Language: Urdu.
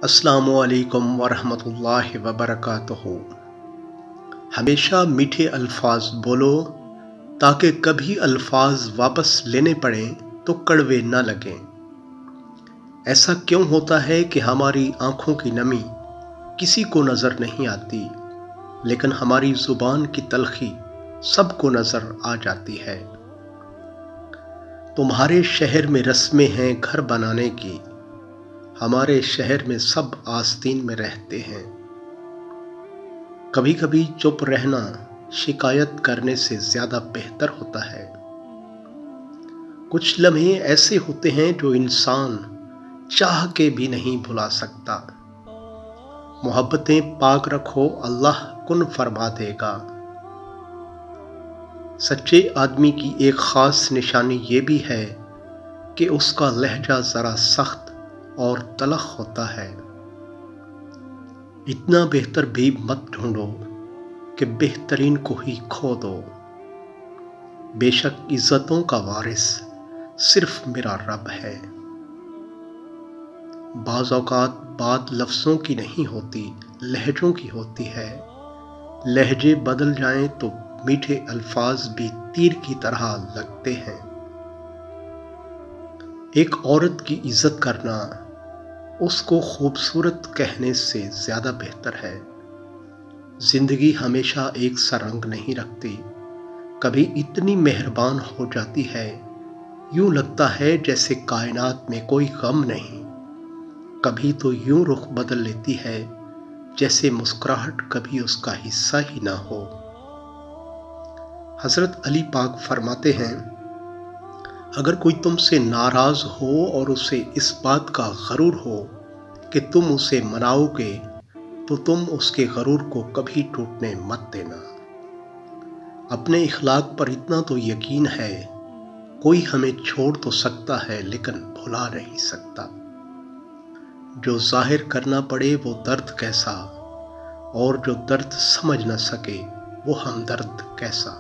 السلام علیکم ورحمۃ اللہ وبرکاتہ۔ ہمیشہ میٹھے الفاظ بولو تاکہ کبھی الفاظ واپس لینے پڑیں تو کڑوے نہ لگیں۔ ایسا کیوں ہوتا ہے کہ ہماری آنکھوں کی نمی کسی کو نظر نہیں آتی، لیکن ہماری زبان کی تلخی سب کو نظر آ جاتی ہے؟ تمہارے شہر میں رسمیں ہیں گھر بنانے کی، ہمارے شہر میں سب آستین میں رہتے ہیں۔ کبھی کبھی چپ رہنا شکایت کرنے سے زیادہ بہتر ہوتا ہے۔ کچھ لمحے ایسے ہوتے ہیں جو انسان چاہ کے بھی نہیں بھلا سکتا۔ محبتیں پاک رکھو، اللہ کن فرما دے گا۔ سچے آدمی کی ایک خاص نشانی یہ بھی ہے کہ اس کا لہجہ ذرا سخت اور تلخ ہوتا ہے۔ اتنا بہتر بھی مت ڈھونڈو کہ بہترین کو ہی کھو دو۔ بے شک عزتوں کا وارث صرف میرا رب ہے۔ بعض اوقات بات لفظوں کی نہیں ہوتی، لہجوں کی ہوتی ہے۔ لہجے بدل جائیں تو میٹھے الفاظ بھی تیر کی طرح لگتے ہیں۔ ایک عورت کی عزت کرنا اس کو خوبصورت کہنے سے زیادہ بہتر ہے۔ زندگی ہمیشہ ایک سا رنگ نہیں رکھتی، کبھی اتنی مہربان ہو جاتی ہے یوں لگتا ہے جیسے کائنات میں کوئی غم نہیں، کبھی تو یوں رخ بدل لیتی ہے جیسے مسکراہٹ کبھی اس کا حصہ ہی نہ ہو۔ حضرت علی پاک فرماتے ہیں، اگر کوئی تم سے ناراض ہو اور اسے اس بات کا غرور ہو کہ تم اسے مناؤ گے تو تم اس کے غرور کو کبھی ٹوٹنے مت دینا۔ اپنے اخلاق پر اتنا تو یقین ہے، کوئی ہمیں چھوڑ تو سکتا ہے لیکن بھلا نہیں سکتا۔ جو ظاہر کرنا پڑے وہ درد کیسا، اور جو درد سمجھ نہ سکے وہ ہمدرد کیسا۔